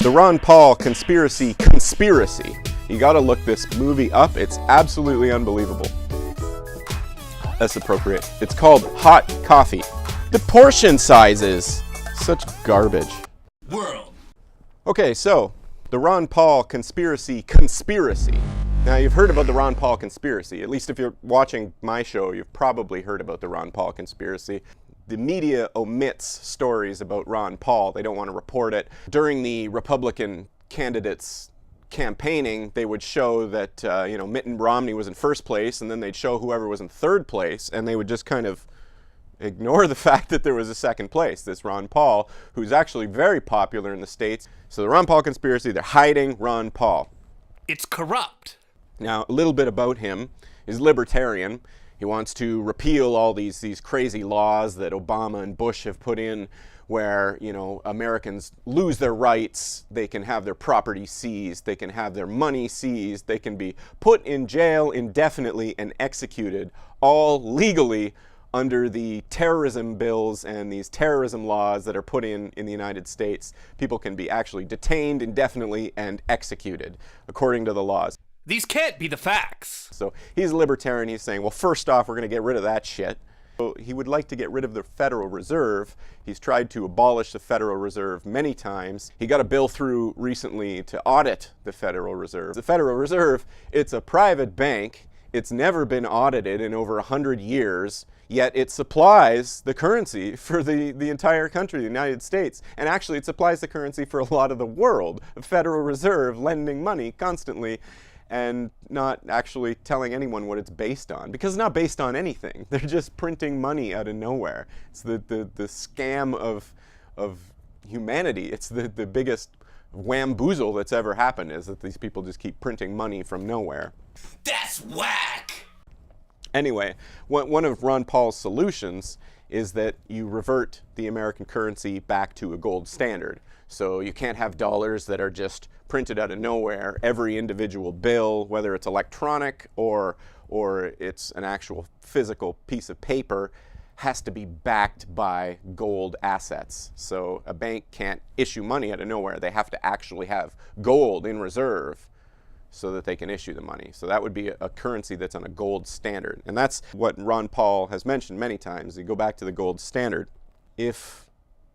The Ron Paul conspiracy. You gotta look this movie up. It's absolutely unbelievable. That's appropriate. It's called Hot Coffee. The portion sizes. Such garbage. World. Okay, so the Ron Paul conspiracy. Now, you've heard about the Ron Paul conspiracy. At least if you're watching my show, you've probably heard about the Ron Paul conspiracy. The media omits stories about Ron Paul. They don't want to report it. During the Republican candidates' campaigning, they would show that, Mitt Romney was in first place, and then they'd show whoever was in third place, and they would just kind of ignore the fact that there was a second place, this Ron Paul, who's actually very popular in the States. So the Ron Paul conspiracy, they're hiding Ron Paul. It's corrupt. Now, a little bit about him. He's libertarian. He wants to repeal all these crazy laws that Obama and Bush have put in where, Americans lose their rights, they can have their property seized, they can have their money seized, they can be put in jail indefinitely and executed, all legally under the terrorism bills and these terrorism laws that are put in the United States. People can be actually detained indefinitely and executed according to the laws. These can't be the facts. So he's a libertarian. He's saying, well, first off, we're going to get rid of that shit. So he would like to get rid of the Federal Reserve. He's tried to abolish the Federal Reserve many times. He got a bill through recently to audit the Federal Reserve. The Federal Reserve, it's a private bank. It's never been audited in over 100 years, yet it supplies the currency for the entire country, the United States. And actually, it supplies the currency for a lot of the world. The Federal Reserve lending money constantly and not actually telling anyone what it's based on, because it's not based on anything. They're just printing money out of nowhere. It's the scam of humanity. It's the biggest whamboozle that's ever happened, is that these people just keep printing money from nowhere. That's whack! Anyway, one of Ron Paul's solutions is that you revert the American currency back to a gold standard. So you can't have dollars that are just printed out of nowhere. Every individual bill, whether it's electronic or it's an actual physical piece of paper, has to be backed by gold assets. So a bank can't issue money out of nowhere. They have to actually have gold in reserve so that they can issue the money. So that would be a currency that's on a gold standard. And that's what Ron Paul has mentioned many times. You go back to the gold standard. If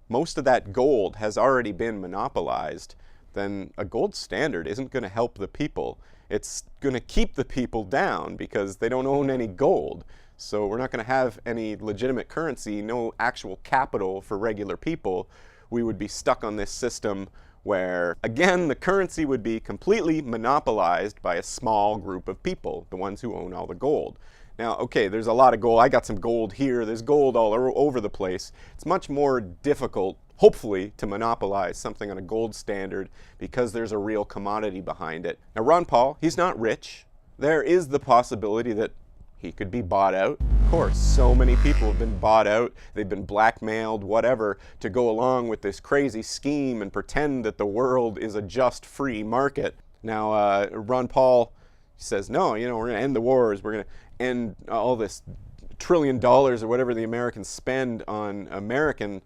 most of that gold has already been monopolized, then a gold standard isn't going to help the people. It's going to keep the people down because they don't own any gold. So we're not going to have any legitimate currency, no actual capital for regular people. We would be stuck on this system where, again, the currency would be completely monopolized by a small group of people, the ones who own all the gold. Now, okay, there's a lot of gold. I got some gold here. There's gold all over the place. It's much more difficult, hopefully, to monopolize something on a gold standard because there's a real commodity behind it. Now, Ron Paul, he's not rich. There is the possibility that he could be bought out. Of course, so many people have been bought out. They've been blackmailed, whatever, to go along with this crazy scheme and pretend that the world is a just free market. Now, Ron Paul says, no, we're going to end the wars. We're going to end all this $1 trillion or whatever the Americans spend on American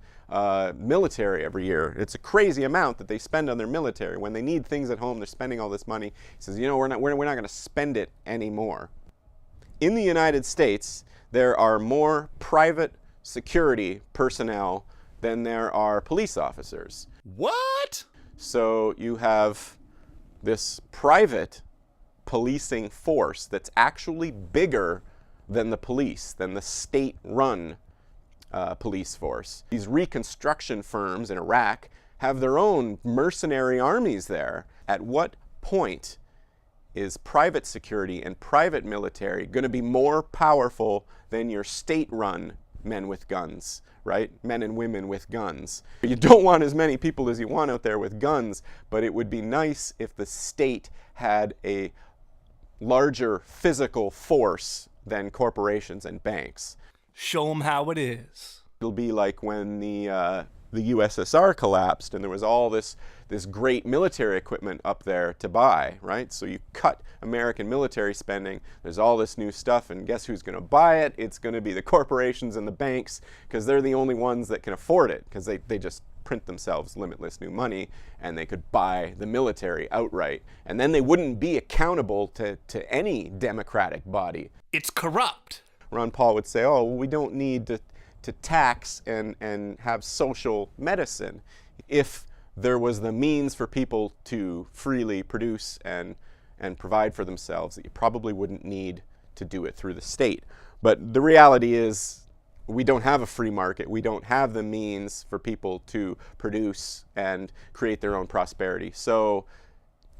military every year. It's a crazy amount that they spend on their military. When they need things at home, they're spending all this money. He says, we're not going to spend it anymore. In the United States, there are more private security personnel than there are police officers. What? So you have this private policing force that's actually bigger than the police, than the state-run police force. These reconstruction firms in Iraq have their own mercenary armies there. At what point is private security and private military going to be more powerful than your state-run men with guns, right? Men and women with guns. You don't want as many people as you want out there with guns, but it would be nice if the state had a larger physical force than corporations and banks. Show them how it is. It'll be like when the the USSR collapsed and there was all this great military equipment up there to buy, right? So you cut American military spending, there's all this new stuff, and guess who's going to buy it? It's going to be the corporations and the banks, because they're the only ones that can afford it, because they just print themselves limitless new money, and they could buy the military outright. And then they wouldn't be accountable to any democratic body. It's corrupt. Ron Paul would say, oh, we don't need to tax and have social medicine. If there was the means for people to freely produce and provide for themselves, that you probably wouldn't need to do it through the state. But the reality is, we don't have a free market. We don't have the means for people to produce and create their own prosperity. So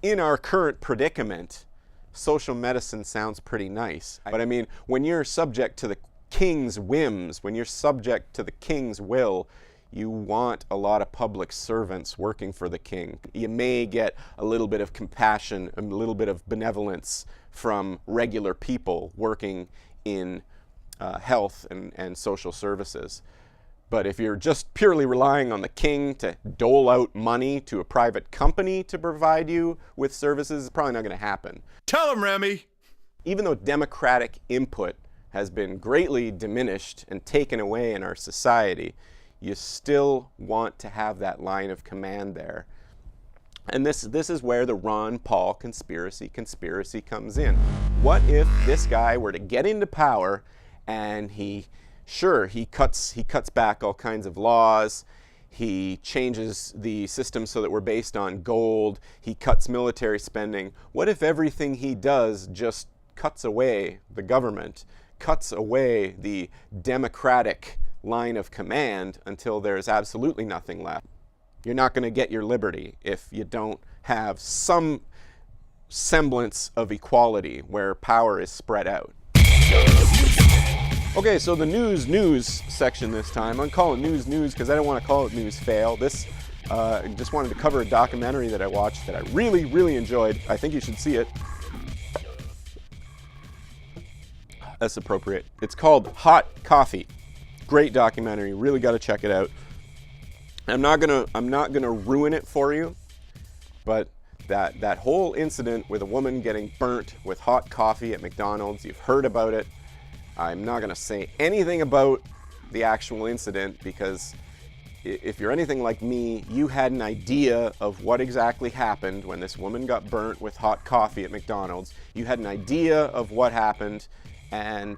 in our current predicament, social medicine sounds pretty nice. But I mean, when you're subject to the king's whims, when you're subject to the king's will, you want a lot of public servants working for the king. You may get a little bit of compassion, a little bit of benevolence from regular people working in health and social services. But if you're just purely relying on the king to dole out money to a private company to provide you with services, it's probably not going to happen. Tell him, Remi. Even though democratic input has been greatly diminished and taken away in our society, you still want to have that line of command there. And this is where the Ron Paul conspiracy comes in. What if this guy were to get into power and he cuts back all kinds of laws, he changes the system so that we're based on gold, he cuts military spending. What if everything he does just cuts away the government, cuts away the democratic line of command until there's absolutely nothing left? You're not going to get your liberty if you don't have some semblance of equality where power is spread out. Okay, so the news section this time. I'm calling it news because I don't want to call it news fail. This just wanted to cover a documentary that I watched that I really, really enjoyed. I think you should see it. That's appropriate. It's called Hot Coffee. Great documentary. Really got to check it out. I'm not gonna ruin it for you, but that whole incident with a woman getting burnt with hot coffee at McDonald's, you've heard about it. I'm not gonna say anything about the actual incident, because if you're anything like me, you had an idea of what exactly happened when this woman got burnt with hot coffee at McDonald's. You had an idea of what happened, and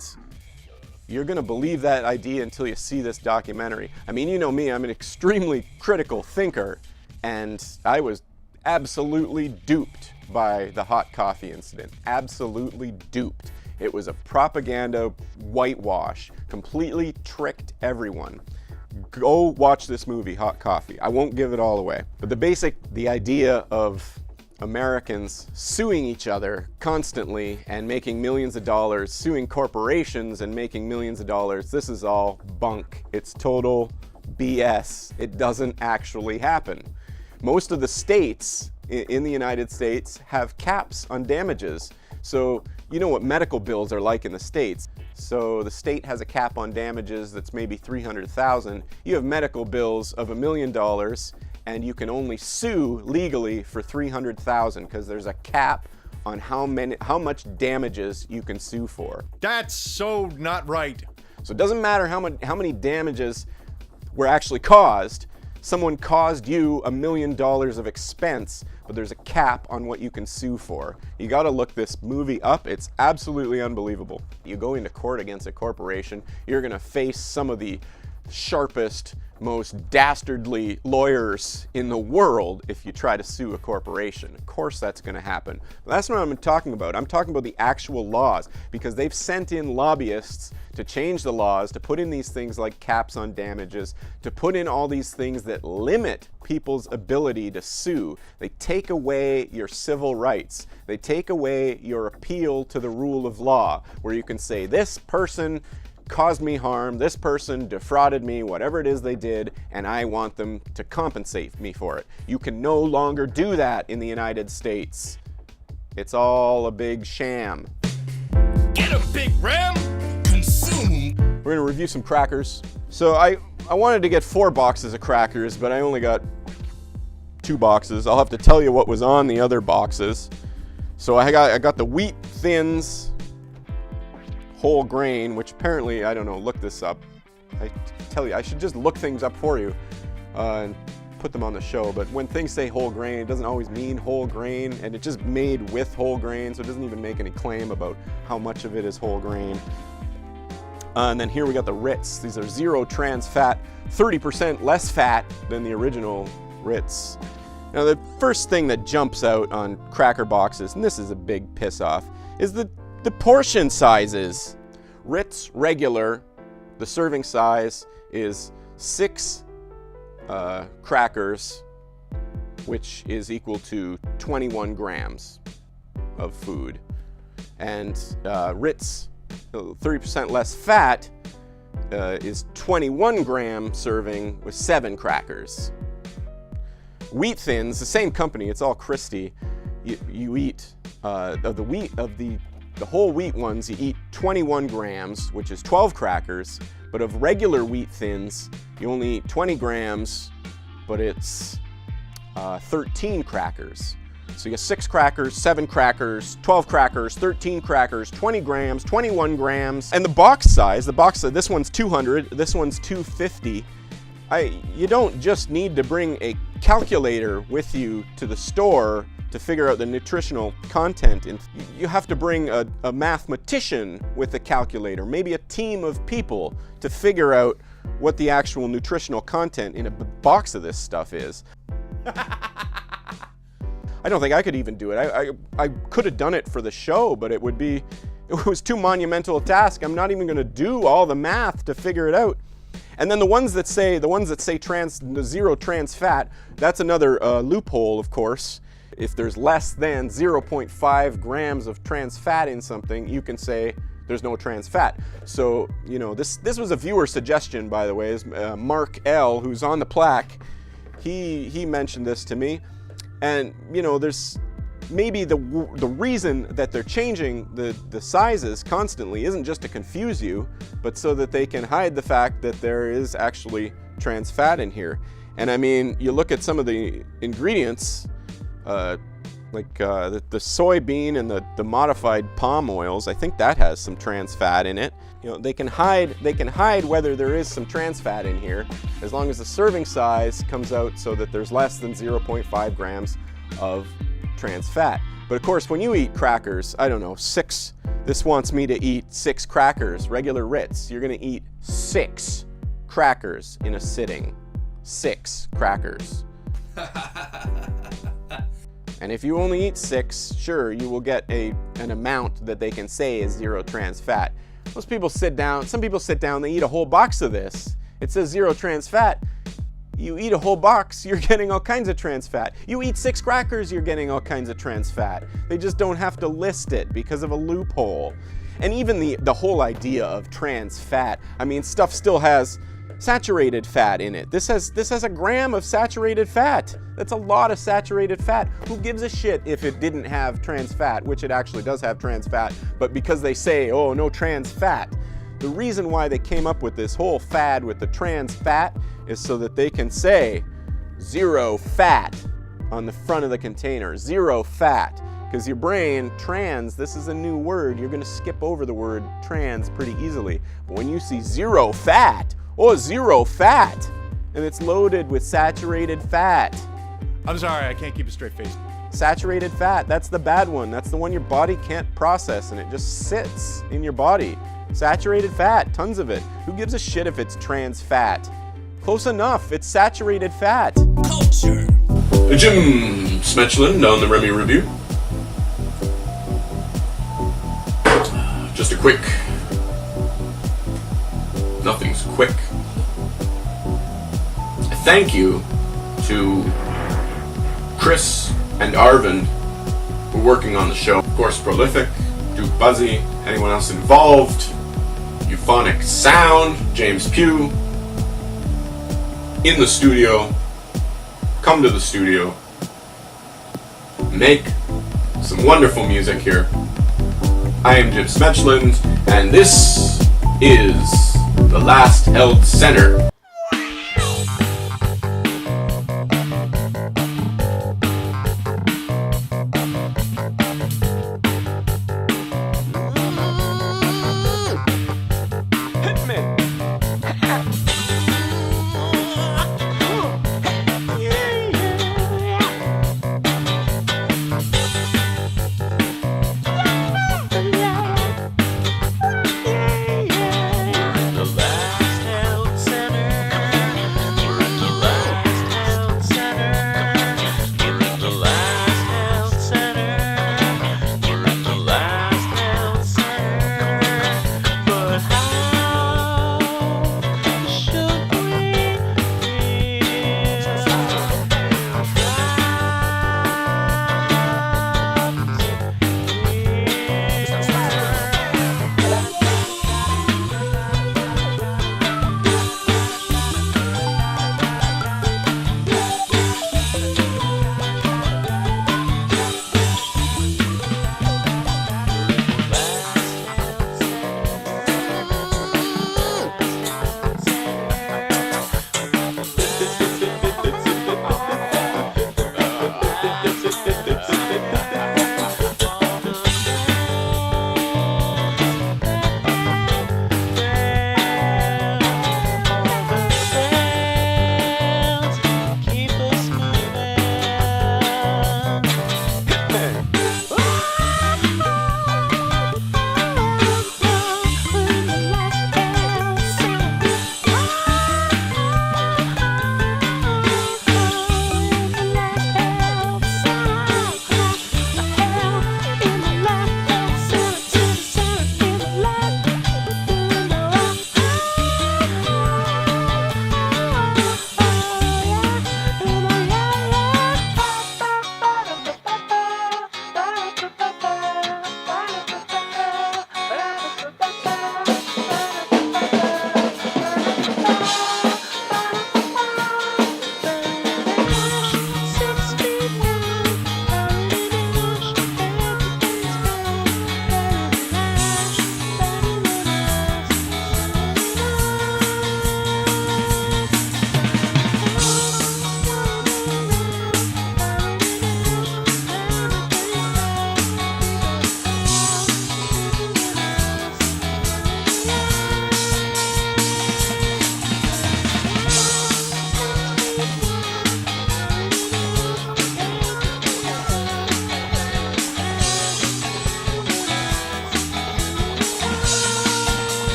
you're going to believe that idea until you see this documentary. I mean, you know me, I'm an extremely critical thinker, and I was absolutely duped by the hot coffee incident. Absolutely duped. It was a propaganda whitewash, completely tricked everyone. Go watch this movie, Hot Coffee. I won't give it all away. But the idea of Americans suing each other constantly and making millions of dollars, suing corporations and making millions of dollars, this is all bunk. It's total BS. It doesn't actually happen. Most of the states in the United States have caps on damages. So you know what medical bills are like in the States. So the state has a cap on damages that's maybe $300,000. You have medical bills of $1 million, and you can only sue legally for $300,000 because there's a cap on how much damages you can sue for. That's so not right. So it doesn't matter how many damages were actually caused. Someone caused you $1 million of expense, but there's a cap on what you can sue for. You gotta look this movie up. It's absolutely unbelievable. You go into court against a corporation, you're gonna face some of the sharpest, most dastardly lawyers in the world if you try to sue a corporation. Of course that's going to happen. But that's not what I'm talking about. I'm talking about the actual laws, because they've sent in lobbyists to change the laws, to put in these things like caps on damages, to put in all these things that limit people's ability to sue. They take away your civil rights. They take away your appeal to the rule of law, where you can say, this person caused me harm, this person defrauded me, whatever it is they did, and I want them to compensate me for it. You can no longer do that in the United States. It's all a big sham. Get a big ram! Consume! We're gonna review some crackers. So I I wanted to get 4 boxes of crackers, but I only got 2 boxes. I'll have to tell you what was on the other boxes. So I got the Wheat Thins whole grain, which apparently, I don't know, look this up. I tell you, I should just look things up for you and put them on the show. But when things say whole grain, it doesn't always mean whole grain, and it just made with whole grain, so it doesn't even make any claim about how much of it is whole grain. And then here we got the Ritz. These are 0 trans fat, 30% less fat than the original Ritz. Now the first thing that jumps out on cracker boxes, and this is a big piss off, is the portion sizes. Ritz regular, the serving size is 6 crackers, which is equal to 21 grams of food. And Ritz, 30% less fat, is 21 gram serving with 7 crackers. Wheat Thins, the same company, it's all Christie. You eat the whole wheat ones, you eat 21 grams, which is 12 crackers. But of regular Wheat Thins, you only eat 20 grams, but it's 13 crackers. So you get 6 crackers, 7 crackers, 12 crackers, 13 crackers, 20 grams, 21 grams. And the box size, this one's 200, this one's 250. You don't just need to bring a calculator with you to the store to figure out the nutritional content. And you have to bring a mathematician with a calculator, maybe a team of people to figure out what the actual nutritional content in a box of this stuff is. I don't think I could even do it. I could have done it for the show, but it was too monumental a task. I'm not even going to do all the math to figure it out. And then the ones that say 0 trans fat, that's another loophole, of course. If there's less than 0.5 grams of trans fat in something, you can say there's no trans fat. So, you know, this was a viewer suggestion, by the way. Is Mark L, who's on the plaque, he mentioned this to me. And, you know, there's maybe the reason that they're changing the sizes constantly isn't just to confuse you, but so that they can hide the fact that there is actually trans fat in here. And I mean, you look at some of the ingredients, like the soybean and the modified palm oils. I think that has some trans fat in it. You know, they can hide whether there is some trans fat in here, as long as the serving size comes out so that there's less than 0.5 grams of trans fat. But of course, when you eat crackers, I don't know, 6. This wants me to eat 6 crackers, regular Ritz. You're gonna eat 6 crackers in a sitting. 6 crackers. And if you only eat 6, sure, you will get an amount that they can say is 0 trans fat. Most people sit down, some people sit down, they eat a whole box of this. It says 0 trans fat. You eat a whole box, you're getting all kinds of trans fat. You eat 6 crackers, you're getting all kinds of trans fat. They just don't have to list it because of a loophole. And even the whole idea of trans fat, I mean, stuff still has saturated fat in it. This has a gram of saturated fat. That's a lot of saturated fat. Who gives a shit if it didn't have trans fat, which it actually does have trans fat, but because they say, oh, no trans fat. The reason why they came up with this whole fad with the trans fat is so that they can say 0 fat on the front of the container, 0 fat. Because your brain, trans, this is a new word, you're gonna skip over the word trans pretty easily. But when you see 0 fat, oh, 0 fat, and it's loaded with saturated fat. I'm sorry, I can't keep a straight face. Saturated fat, that's the bad one. That's the one your body can't process and it just sits in your body. Saturated fat, tons of it. Who gives a shit if it's trans fat? Close enough, it's saturated fat. Culture. Jim Smetchland on the Remi Review. Just a quick... Nothing's quick. Thank you to Chris and Arvind for working on the show. Of course, Prolific, Duke Buzzy, anyone else involved, Euphonic Sound, James Pugh, in the studio, come to the studio, make some wonderful music here. I am Jim Smetchland, and this is The Last Held Center.